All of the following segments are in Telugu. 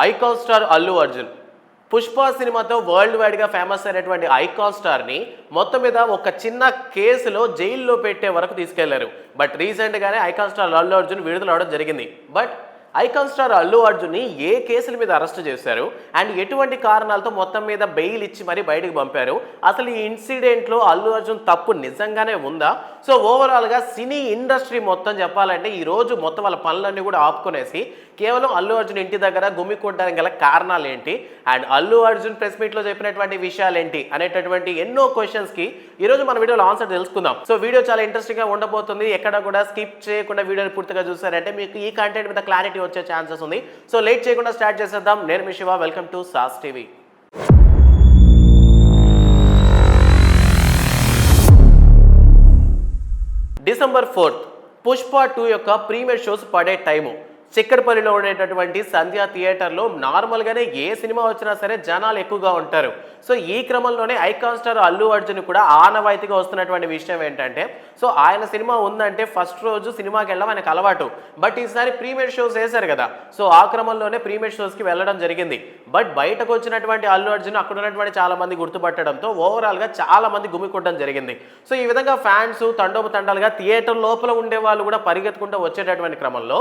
ఐకాన్ స్టార్ అల్లు అర్జున్ పుష్ప సినిమాతో వరల్డ్ వైడ్గా ఫేమస్ అయినటువంటి ఐకాన్ స్టార్ని మొత్తం మీద ఒక చిన్న కేసులో జైల్లో పెట్టే వరకు తీసుకెళ్లారు. బట్ రీసెంట్గానే ఐకాన్ స్టార్ అల్లు అర్జున్ విడుదల అవడం జరిగింది. బట్ ఐకాన్ స్టార్ అల్లు అర్జున్ని ఏ కేసుల మీద అరెస్ట్ చేశారు అండ్ ఎటువంటి కారణాలతో మొత్తం మీద బెయిల్ ఇచ్చి మరీ బయటకు పంపారు, అసలు ఈ ఇన్సిడెంట్లో అల్లు అర్జున్ తప్పు నిజంగానే ఉందా? సో ఓవరాల్గా సినీ ఇండస్ట్రీ మొత్తం చెప్పాలంటే ఈరోజు మొత్తం వాళ్ళ పనులన్నీ కూడా ఆపుకొనేసి కేవలం అల్లు అర్జున్ ఇంటి దగ్గర గుమ్మికొట్టడానికి గల కారణాలు ఏంటి అండ్ అల్లు అర్జున్ ప్రెస్ మీట్లో చెప్పినటువంటి విషయాలు ఏంటి అనేటటువంటి ఎన్నో క్వశ్చన్స్కి ఈరోజు మన వీడియోలో ఆన్సర్ తెలుసుకుందాం. సో వీడియో చాలా ఇంట్రెస్టింగ్గా ఉండబోతుంది. ఎక్కడ కూడా స్కిప్ చేయకుండా వీడియోని పూర్తిగా చూసారంటే మీకు ఈ కంటెంట్ మీద క్లారిటీ వచ్చే ఛాన్సెస్ ఉంది. సో లేట్ చేయకుండా స్టార్ట్ చేసేద్దాం. నేను మీ Shiva, welcome to Sas TV. December 4th Pushpa 2 యొక్క ప్రీమియర్ షోస్ పడే టైము. చిక్కడపల్లిలో ఉండేటటువంటి సంధ్య థియేటర్లో నార్మల్గానే ఏ సినిమా వచ్చినా సరే జనాలు ఎక్కువగా ఉంటారు. సో ఈ క్రమంలోనే ఐకాన్ స్టార్ అల్లు అర్జున్ కూడా ఆనవాయితీగా వస్తున్నటువంటి విషయం ఏంటంటే, సో ఆయన సినిమా ఉందంటే ఫస్ట్ రోజు సినిమాకి వెళ్ళడం ఆయనకు అలవాటు. బట్ ఈసారి ప్రీమియర్ షోస్ వేశారు కదా, సో ఆ క్రమంలోనే ప్రీమియర్ షోస్కి వెళ్ళడం జరిగింది. బట్ బయటకు వచ్చినటువంటి అల్లు అర్జున్ అక్కడ ఉన్నటువంటి చాలా మంది గుర్తుపట్టడంతో ఓవరాల్గా చాలా మంది గుమికొట్టడం జరిగింది. సో ఈ విధంగా ఫ్యాన్స్ తండోపతండాలుగా థియేటర్ లోపల ఉండే వాళ్ళు కూడా పరిగెత్తుకుంటూ వచ్చేటటువంటి క్రమంలో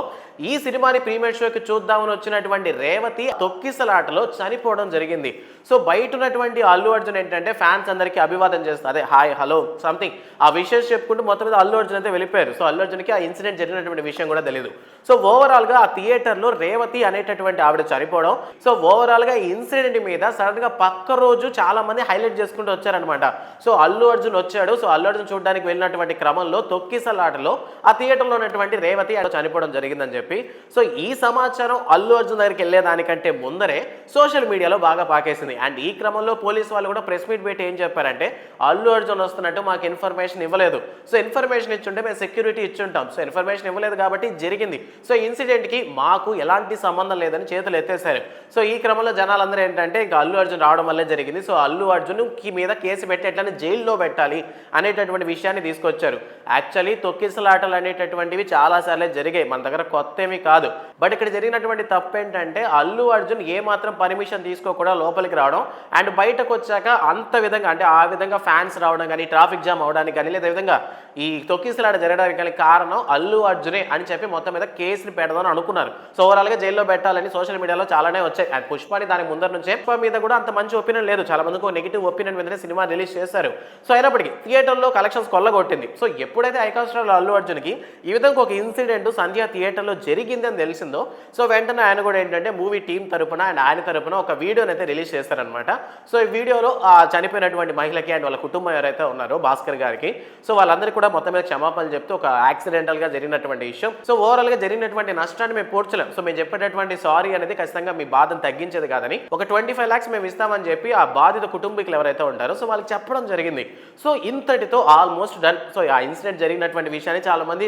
ఈ సినిమాని ప్రీమియర్ షోకి చూద్దామని వచ్చినటువంటి రేవతి తొక్కిసలాటలో చనిపోవడం జరిగింది. సో బయట ఉన్నటువంటి అల్లు అర్జున్ ఏంటంటే ఫ్యాన్స్ అందరికీ అభివాదం చేస్తారు, అదే హాయ్ హలో సంథింగ్ ఆ విషయం చెప్పుకుంటూ మొత్తం మీద అల్లు అర్జున్ అయితే వెళ్ళిపోయారు. సో అల్లు అర్జున్కి ఆ ఇన్సిడెంట్ జరిగినటువంటి విషయం కూడా తెలియదు. సో ఓవరాల్గా ఆ థియేటర్లో రేవతి అనేటటువంటి ఆవిడ చనిపోవడం, సో ఓవరాల్గా ఈ ఇన్సిడెంట్ మీద సడన్గా పక్క రోజు చాలా మంది హైలైట్ చేసుకుంటూ వచ్చారనమాట. సో అల్లు అర్జున్ వచ్చాడు, సో అల్లు అర్జున్ చూడడానికి వెళ్ళినటువంటి క్రమంలో తొక్కిసలాటలో ఆ థియేటర్లో ఉన్నటువంటి రేవతి చనిపోవడం జరిగిందని చెప్పి, సో ఈ సమాచారం అల్లు అర్జున్ దగ్గరికి వెళ్ళేదానికంటే ముందరే సోషల్ మీడియాలో బాగా పాకేసింది. అండ్ ఈ క్రమంలో పోలీసు వాళ్ళు కూడా ప్రెస్ మీట్ పెట్టి ఏం చెప్పారంటే, అల్లు అర్జున్ వస్తున్నట్టు మాకు ఇన్ఫర్మేషన్ ఇవ్వలేదు, సో ఇన్ఫర్మేషన్ ఇచ్చుంటే మేము సెక్యూరిటీ ఇచ్చుంటాం, సో ఇన్ఫర్మేషన్ ఇవ్వలేదు కాబట్టి జరిగింది, సో ఇన్సిడెంట్కి మాకు ఎలాంటి సంబంధం లేదని చేతులు ఎత్తేసారు. సో ఈ క్రమంలో జనాలందరూ ఏంటంటే ఇంకా అల్లు అర్జున్ రావడం వల్లే జరిగింది, సో అల్లు అర్జున్కి మీద కేసు పెట్టి ఎట్లనే జైల్లో పెట్టాలి అనేటటువంటి విషయాన్ని తీసుకొచ్చారు. యాక్చువల్లీ తొక్కిసలాటలు అనేటటువంటివి చాలాసార్లే జరిగాయి, మన దగ్గర కొత్త ఏమీ కాదు. బట్ ఇక్కడ జరిగినటువంటి తప్పు ఏంటంటే అల్లు అర్జున్ ఏమాత్రం పర్మిషన్ తీసుకోకుండా లోపలికి రావడం అండ్ బయటకు వచ్చాక అంత విధంగా అంటే ఆ విధంగా ఫ్యాన్స్ రావడం కానీ ట్రాఫిక్ జామ్ అవడానికి కానీ లేదా విధంగా ఈ తొక్కిసలాట జరగడానికి కానీ కారణం అల్లు అర్జునే అని చెప్పి మొత్తం మీద కేసుని పెడదామని అనుకున్నారు. సో ఓవరాల్గా జైల్లో పెట్టాలని సోషల్ మీడియాలో చాలానే వచ్చాయి. అండ్ పుష్పని దాని ముందర నుంచే పుష్ప మీద కూడా అంత మంచి ఒపీనియన్ లేదు, చాలా మందికి నెగిటివ్ ఒపీనియన్ మీదనే సినిమా రిలీజ్ చేశారు. సో అయినప్పటికీ థియేటర్లో కలెక్షన్స్ కొల్లగొట్టింది. సో ఎప్పుడైతే ఐకాన్ స్టార్ అల్లు అర్జున్కి ఈ విధంగా ఒక ఇన్సిడెంట్ సంధ్య థియేటర్లో జరిగిందని తెలిసిందో, సో వెంటనే ఆయన కూడా ఏంటంటే మూవీ టీం తరపున అండ్ ఆయన తరపున ఒక వీడియోని అయితే రిలీజ్ చేస్తారనమాట. సో ఈ వీడియోలో చనిపోయినటువంటి మహిళకి అండ్ వాళ్ళ కుటుంబం ఎవరైతే ఉన్నారో భాస్కర్ గారికి, సో వాళ్ళందరికీ కూడా మొత్తం మీద క్షమాపణలు చెప్తూ ఒక యాక్సిడెంటల్గా జరిగినటువంటి విషయం, సో ఓవరాల్గా జరిగినటువంటి నష్టాన్ని మేము పోడ్చలేం, సో మేము చెప్పేటటువంటి సారీ అనేది ఖచ్చితంగా మీ బాధను తగ్గించేది కాదని ఒక 25 lakhs మేము ఇస్తామని చెప్పి ఆ బాధిత కుటుంబీకులు ఎవరైతే ఉంటారో సో వాళ్ళకి చెప్పడం జరిగింది. సో ఇంతటితో ఆల్మోస్ట్ డన్. సో ఆ ఇన్సిడెంట్ జరిగినటువంటి విషయాన్ని చాలా మంది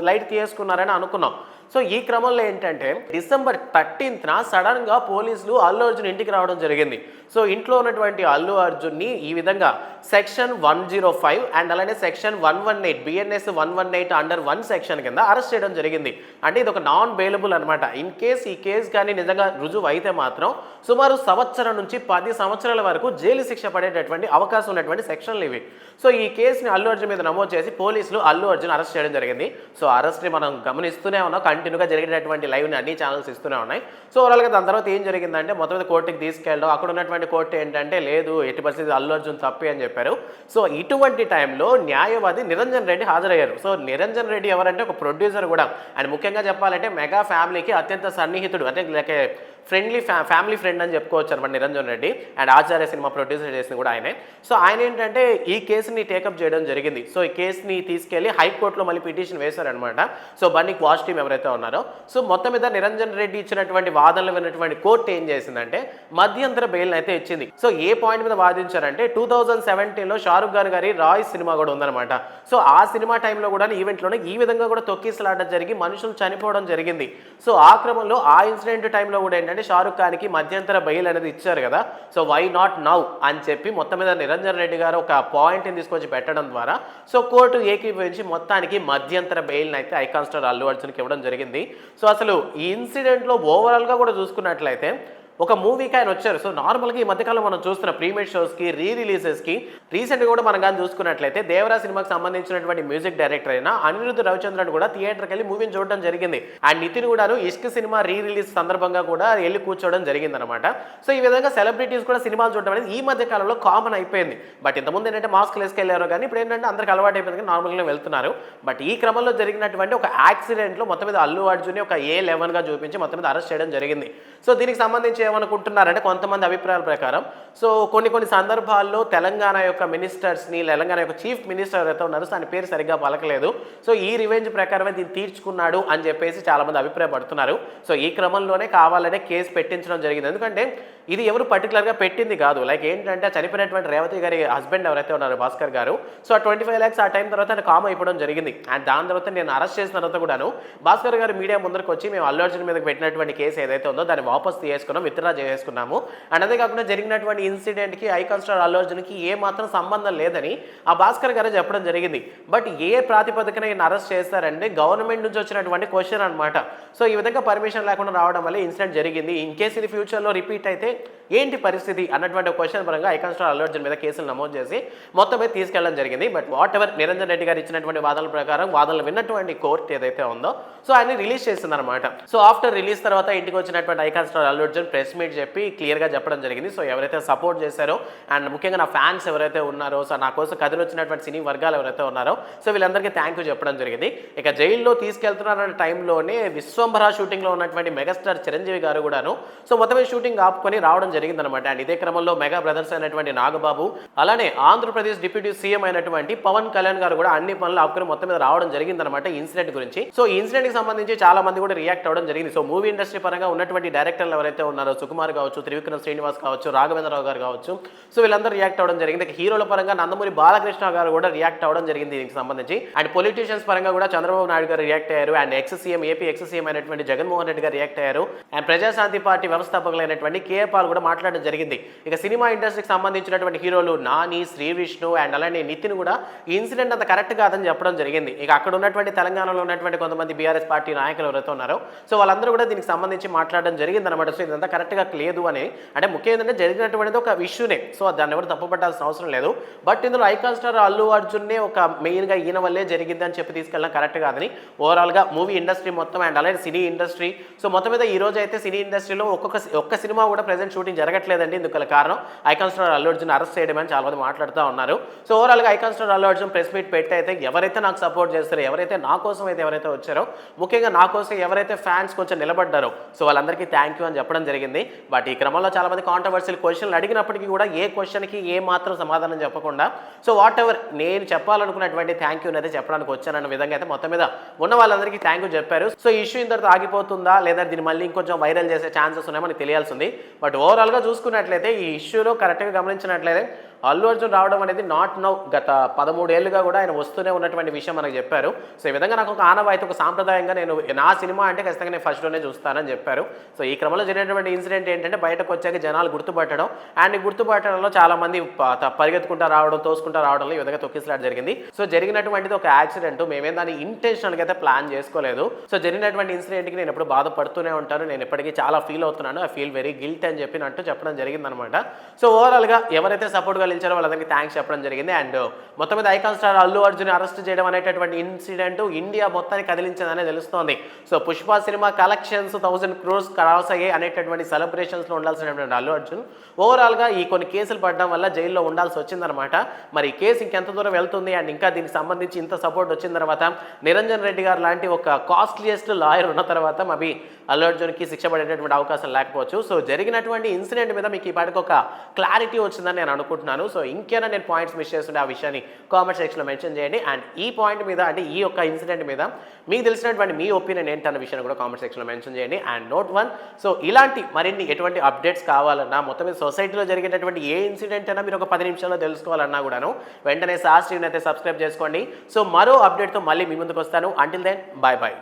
లైట్ తీసుకున్నారని అనుకున్నాం. సో ఈ క్రమంలో ఏంటంటే December 13th సడన్గా పోలీసులు అల్లు అర్జున్ ఇంటికి రావడం జరిగింది. సో ఇంట్లో ఉన్నటువంటి అల్లు అర్జున్ని ఈ విధంగా సెక్షన్ 105 అండ్ అలానే సెక్షన్ 118 BNS 118 అండర్ 1 సెక్షన్ కింద అరెస్ట్ చేయడం జరిగింది. అంటే ఇది ఒక నాన్ బెయిలబుల్ అనమాట. ఇన్ కేస్ ఈ కేసు కానీ నిజంగా రుజువు అయితే మాత్రం సుమారు సంవత్సరం నుంచి 10 సంవత్సరాల వరకు జైలు శిక్ష పడేటటువంటి అవకాశం ఉన్నటువంటి సెక్షన్లు ఇవి. సో ఈ కేసుని అల్లు అర్జున్ మీద నమోదు చేసి పోలీసులు అల్లు అర్జున్ అరెస్ట్ చేయడం జరిగింది. సో అరెస్ట్ని మనం గమనిస్తూనే ఉన్నాం, కంటిన్యూగా జరిగినటువంటి లైవ్ని అన్ని ఛానల్స్ ఇస్తూనే ఉన్నాయి. సో ఓవరాల్గా దాని తర్వాత ఏం జరిగిందంటే మొత్తం మీద కోర్టుకి తీసుకెళ్ళడం, అక్కడ ఉన్నటువంటి కోర్టు ఏంటంటే లేదు ఎట్టి పరిస్థితి అల్లు అర్జున్ తప్పే అని చెప్పారు. సో ఇటువంటి టైంలో న్యాయవాది నిరంజన్ రెడ్డి హాజరయ్యారు. సో నిరంజన్ రెడ్డి ఎవరంటే ఒక ప్రొడ్యూసర్ కూడా, అండ్ ముఖ్యంగా చెప్పాలంటే మెగా ఫ్యామిలీకి అత్యంత సన్నిహితుడు, అంటే లైక్ ఫ్యామిలీ ఫ్రెండ్ అని చెప్పుకోవచ్చు అనమాట Niranjan Reddy. And Acharya cinema producer చేసింది కూడా ఆయనే. సో ఆయన ఏంటంటే ఈ కేసుని టేకప్ చేయడం జరిగింది. సో ఈ కేసుని తీసుకెళ్లి హైకోర్టులో మళ్ళీ పిటిషన్ వేశారనమాట. సో బన్నీ వాచ్ టీమ్ ఎవరైతే ఉన్నారో, సో మొత్తం మీద నిరంజన్ రెడ్డి ఇచ్చినటువంటి వాదనలు విన్నటువంటి కోర్టు ఏం చేసిందంటే మధ్యంతర బెయిల్ అయితే ఇచ్చింది. సో ఏ పాయింట్ మీద వాదించారంటే 2017లో షారుఖ్ ఖాన్ గారి రాయ్ సినిమా కూడా ఉందన్నమాట. సో ఆ సినిమా టైంలో కూడా ఈవెంట్లోనే ఈ విధంగా కూడా తొక్కిసలాట జరిగి మనుషులు చనిపోవడం జరిగింది. సో ఆ క్రమంలో ఆ ఇన్సిడెంట్ టైంలో కూడా ఏంటంటే షారుఖ్ ఖాన్కి మధ్యంతర బెయిల్ అనేది ఇచ్చారు కదా, సో వై నాట్ నౌ అని చెప్పి మొత్తం మీద నిరంజన్ రెడ్డి గారు ఒక పాయింట్ని తీసుకొచ్చి పెట్టడం ద్వారా సో కోర్టు ఏకీభవించి మొత్తానికి మధ్యంతర బెయిల్ని అయితే ఐకాన్ స్టార్ అల్లు అర్జున్కి ఇవ్వడం జరిగింది. సో అసలు ఈ ఇన్సిడెంట్లో ఓవరాల్గా కూడా చూసుకున్నట్లయితే ఒక మూవీకి ఆయన వచ్చారు. సో నార్మల్గా ఈ మధ్యకాలం మనం చూస్తున్న ప్రీమియర్ షోస్కి, రీరిలీజెస్కి రీసెంట్గా కూడా మనం కానీ చూసుకున్నట్లయితే దేవరా సినిమాకి సంబంధించినటువంటి మ్యూజిక్ డైరెక్టర్ అయిన అనిరుద్ధ్ రవిచంద్రన్ కూడా థియేటర్కి వెళ్ళి మూవీని చూడడం జరిగింది. అండ్ నితిన్ కూడాను ఇష్క్ సినిమా రిలీజ్ సందర్భంగా కూడా వెళ్ళి కూర్చోవడం జరిగింది అనమాట. సో ఈ విధంగా సెలబ్రిటీస్ కూడా సినిమాలు చూడడం అనేది ఈ మధ్య కాలంలో కామన్ అయిపోయింది. బట్ ఇంతకుముందు ఏంటంటే మాస్క్లు వేసుకెళ్ళారు, కానీ ఇప్పుడు ఏంటంటే అందరికి అలవాటు అయిపోయింది కానీ నార్మల్గా వెళ్తున్నారు. బట్ ఈ క్రమంలో జరిగినటువంటి ఒక యాక్సిడెంట్లో మొత్తం మీద అల్లు అర్జున్ ఒక A11గా చూపించి మొత్తం మీద అరెస్ట్ చేయడం జరిగింది. సో దీనికి సంబంధించి ఏమనుకుంటున్నారంటే కొంతమంది అభిప్రాయాల ప్రకారం సో కొన్ని సందర్భాల్లో తెలంగాణ యొక్క మినిస్టర్స్ని, తెలంగాణ యొక్క చీఫ్ మినిస్టర్ ఎవరైతే ఉన్నారో ఆయన పేరు సరిగ్గా పలకలేదు. సో ఈ రివెంజ్ ప్రకారమే దీన్ని తీర్చుకున్నాడు అని చెప్పేసి చాలామంది అభిప్రాయపడుతున్నారు. సో ఈ క్రమంలోనే కావాలనే కేసు పెట్టించడం జరిగింది. ఎందుకంటే ఇది ఎవరు పర్టికులర్గా పెట్టింది కాదు. లైక్ ఏంటంటే చనిపోయినటువంటి రేవతి గారి హస్బెండ్ ఎవరైతే ఉన్నారో భాస్కర్ గారు, సో ఆ 25 lakhs ఆ టైం తర్వాత ఆయన కామ్ అయిపోవడం జరిగింది. అండ్ దాని తర్వాత నేను అరెస్ట్ చేసిన తర్వాత కూడాను భాస్కర్ గారు మీడియా ముందరకు వచ్చి మేము అల్లు అర్జున్ మీదకి పెట్టినటువంటి కేసు ఏదైతే ఉందో దాన్ని వాపస్ తీసుకున్నాం, విత్డ్రా చేసుకున్నాము. అండ్ అదే కాకుండా జరిగినటువంటి ఇన్సిడెంట్కి ఐకాన్ స్టార్ అల్లు అర్జున్కి ఏ మాత్రం సంబంధం లేదని ఆ భాస్కర్ గారు చెప్పడం జరిగింది. బట్ ఏ ప్రాతిపదికన ఈయన అరెస్ట్ చేస్తారంటే గవర్నమెంట్ నుంచి వచ్చినటువంటి క్వశ్చన్ అనమాట. సో ఈ విధంగా పర్మిషన్ లేకుండా రావడం వల్ల ఇన్సిడెంట్ జరిగింది. ఇన్ కేసు ఇది ఫ్యూచర్లో రిపీట్ అయితే ఏంటి పరిస్థితి అన్నటువంటి క్వశ్చన్ పరంగా ఐకాన్ స్టార్ అల్లు అర్జున్ మీద కేసులు నమోదు చేసి మొత్తం మీద తీసుకెళ్లడం జరిగింది. But what ever Niranjan Reddy గారు ఇచ్చినటువంటి వాదనల ప్రకారం వాదనలు విన్నటువంటి కోర్టు ఏదైతే ఉందో సో ఆయన రిలీజ్ చేసిందనమాట. సో ఆఫ్టర్ రిలీజ్ తర్వాత ఇంటికి వచ్చినటువంటి icon star Allu Arjun press meet చెప్పి క్లియర్గా చెప్పడం జరిగింది. సో ఎవరైతే సపోర్ట్ చేశారో అండ్ ముఖ్యంగా నా ఫ్యాన్స్ ఎవరైతే ఉన్నారో, సో నా కోసం కథలు వచ్చినటువంటి సినీ వర్గాలు ఎవరైతే ఉన్నారో సో వీళ్ళందరికీ థ్యాంక్ యూ చెప్పడం జరిగింది. ఇక జైల్లో తీసుకెళ్తున్నారన్న టైంలోనే విశ్వంభర షూటింగ్లో ఉన్నటువంటి మెగాస్టార్ చిరంజీవి గారు కూడాను సో మొత్తమే షూటింగ్ ఆపుకొని రావడం జరిగిందనమాట. అండ్ ఇదే క్రమంలో మెగా బ్రదర్స్ అయినటువంటి నాగబాబు, అలానే ఆంధ్రప్రదేశ్ డిప్యూటీ సీఎం అయినటువంటి పవన్ కళ్యాణ్ గారు కూడా అన్ని పనులు ఆపుకొని మొత్తం మీద రావడం జరిగిందనమాట ఈ ఇన్సిడెంట్ గురించి. సో ఈ ఇన్సిడెంట్ కి సంబంధించి చాలా మంది కూడా రియాక్ట్ అవ్వడం జరిగింది. సో మూవీ ఇండస్ట్రీ పరంగా ఉన్నటువంటి డైరెక్టర్లు ఎవరైతే ఉన్నారో సుకుమార్ కావచ్చు, త్రివిక్రమ్ శ్రీనివాస్ కావచ్చు, రాఘవేంద్రరావు గారు కావచ్చు, సో వీళ్ళందరూ రియాక్ట్ అవ్వడం జరిగింది. హీరోల పరంగా నందమూరి బాలకృష్ణ గారు కూడా రియాక్ట్ అవ్వడం జరిగింది దీనికి సంబంధించి. అండ్ పొలిటీషియన్స్ పరంగా కూడా చంద్రబాబు నాయుడు గారు రియాక్ట్ అయ్యారు. అండ్ ఏపీ ఎక్స్ సీఎం అయినటువంటి జగన్మోహన్ రెడ్డి గారు రియాక్ట్ అయ్యారు. అండ్ ప్రజాశాంతి పార్టీ వ్యవస్థాపకులైనటువంటి కేఏ పాల్ కూడా మాట్లాడడం జరిగింది. ఇక సినిమా ఇండస్ట్రీకి సంబంధించినటువంటి హీరోలు నాని, శ్రీ విష్ణు అండ్ అలానే నితిన్ కూడా ఈ ఇన్సిడెంట్ అంత కరెక్ట్ కాదని చెప్పడం జరిగింది. ఇక అక్కడ ఉన్నటువంటి తెలంగాణలో ఉన్నటువంటి కొంతమంది బీఆర్ఎస్ పార్టీ నాయకులు ఎవరైతే ఉన్నారో సో వాళ్ళందరూ కూడా దీనికి సంబంధించి మాట్లాడడం జరిగింది అనమాట. సో ఇదంతా కరెక్ట్గా లేదు అని, అంటే ముఖ్యం ఏంటంటే జరిగినటువంటిది ఒక ఇష్యూనే, సో దాన్ని ఎవరు తప్పుపట్టాల్సిన అవసరం లేదు. బట్ ఇందులో ఐకాన్ స్టార్ అల్లు అర్జున్నే ఒక మెయిన్గా ఈయన వల్లే జరిగింది అని చెప్పి తీసుకెళ్ళడం కరెక్ట్ కాదని ఓవరాల్గా మూవీ ఇండస్ట్రీ మొత్తం అండ్ అలాగే సినీ ఇండస్ట్రీ సో మొత్తం మీద ఈ రోజు అయితే సినీ ఇండస్ట్రీలో ఒక్క సినిమా కూడా ప్రెజెంట్ షూటింగ్ జరగట్లేదండి. ఇందుకు కారణం icon star Allu Arjun arrest చేయడం అని చాలా మంది మాట్లాడుతూ ఉన్నారు. సో ఓవరాల్గా icon star Allu Arjun press meet పెట్టి అయితే ఎవరైతే నాకు సపోర్ట్ చేస్తారో, ఎవరైతే నా కోసం అయితే ఎవరైతే వచ్చారో, ముఖ్యంగా నా కోసం ఎవరైతే ఫ్యాన్స్ కొంచెం నిలబడ్డారో సో వాళ్ళందరికీ థ్యాంక్ యూ అని చెప్పడం జరిగింది. బట్ ఈ క్రమంలో చాలా మంది కాంట్రవర్షియల్ క్వశ్చన్లు అడిగినప్పటికీ కూడా ఏ క్వశ్చన్కి ఏ మాత్రం సమాధానం చెప్పకుండా సో వాట్ ఎవర్ నేను చెప్పాలనుకున్నటువంటి థ్యాంక్ యూ అయితే చెప్పడానికి వచ్చానన్న విధంగా అయితే మొత్తం మీద ఉన్న వాళ్ళందరికీ థ్యాంక్ యూ చెప్పారు. సో ఈ ఇష్యూ ఇంత ఆగిపోతుందా లేదా దీన్ని మళ్ళీ ఇంకొంచెం వైరల్ చేసే ఛాన్సెస్ ఉన్నాయో మనకి తెలియాల్సింది. బట్ ఓవరాల్గా చూసుకున్నట్లయితే ఈ ఇష్యూలో కరెక్ట్గా గమనించినట్లయితే అల్లు అర్జున్ రావడం అనేది నాట్ నౌ, గత 13 ఏళ్ళుగా కూడా ఆయన వస్తూనే ఉన్నటువంటి విషయం మనకు చెప్పారు. సో ఈ విధంగా నాకు ఒక ఆనవాయితీ, ఒక సాంప్రదాయంగా నేను నా సినిమా అంటే ఖచ్చితంగా నేను ఫస్ట్లోనే చూస్తానని చెప్పారు. సో ఈ క్రమంలో జరిగినటువంటి ఇన్సిడెంట్ ఏంటంటే బయటకు వచ్చాక జనాలు గుర్తుపట్టడం అండ్ గుర్తుపట్టడంలో చాలా మంది పరిగెత్తుకుంటా రావడం, తోసుకుంటా రావడంలో ఈ విధంగా తొక్కిసలాట జరిగింది. సో జరిగినటువంటిది ఒక యాక్సిడెంట్, మేమేం దాన్ని ఇంటెన్షనల్గా అయితే ప్లాన్ చేసుకోలేదు. సో జరిగినటువంటి ఇన్సిడెంట్కి నేను ఎప్పుడు బాధపడుతూనే ఉంటాను, నేను ఇప్పటికీ చాలా ఫీల్ అవుతున్నాను, ఐ ఫీల్ వెరీ గిల్ట్ అని చెప్పినట్టు చెప్పడం జరిగిందనమాట. సో ఓవరాల్గా ఎవరైతే సపోర్ట్గా నిలిచారో వాళ్ళందరికీ థ్యాంక్స్ చెప్పడం జరిగింది. అండ్ మొత్తం మీద icon star Allu Arjun arrest చేయడం అనేటటువంటి ఇన్సిడెంట్ ఇండియా మొత్తాన్ని కదిలించిందనే తెలుస్తోంది. So Pushpa cinema collections 1000 crores cross అయ్యాయి అనేటటువంటి సెలబ్రేషన్స్లో ఉండాల్సినటువంటి అల్లు అర్జున్ ఓవరాల్గా ఈ కొన్ని కేసులు పడడం వల్ల జైల్లో ఉండాల్సి వచ్చిందనమాట. మరి ఈ కేసు ఇంకెంత దూరం వెళ్తుంది అండ్ ఇంకా దీనికి సంబంధించి ఇంత సపోర్ట్ వచ్చిన తర్వాత నిరంజన్ రెడ్డి గారు లాంటి ఒక కాస్ట్లీయెస్ట్ లాయర్ ఉన్న తర్వాత మరి అల్లు అర్జున్కి శిక్ష పడేటటువంటి అవకాశం లేకపోవచ్చు. సో జరిగినటువంటి ఇన్సిడెంట్ మీద మీకు ఈ పాటికి ఒక క్లారిటీ వచ్చిందని నేను అనుకుంటున్నాను. సో ఇంకేనా నేను పాయింట్స్ మిస్ చేస్తుంటే ఆ విషయాన్ని కామెంట్ సెక్షన్లో మెన్షన్ చేయండి. అండ్ ఈ పాయింట్ మీద అంటే ఈ యొక్క ఇన్సిడెంట్ మీద మీకు తెలిసినటువంటి మీ ఒపీనియన్ ఏంటన్న విషయాన్ని కూడా కామెంట్ సెక్షన్లో మెన్షన్ చేయండి. అండ్ నోట్ 1, సో ఇలాంటి మరిన్ని ఎటువంటి అప్డేట్స్ కావాలన్నా, మొత్తం మీద సొసైటీలో జరిగేటటువంటి ఏ ఇన్సిడెంట్ అయినా మీరు ఒక 10 నిమిషాల్లో తెలుసుకోవాలన్నా కూడాను వెంటనే సాస్ టీవీని అయితే సబ్స్క్రైబ్ చేసుకోండి. సో మరో అప్డేట్తో మళ్ళీ మీ ముందుకు వస్తాను. Until then bye bye.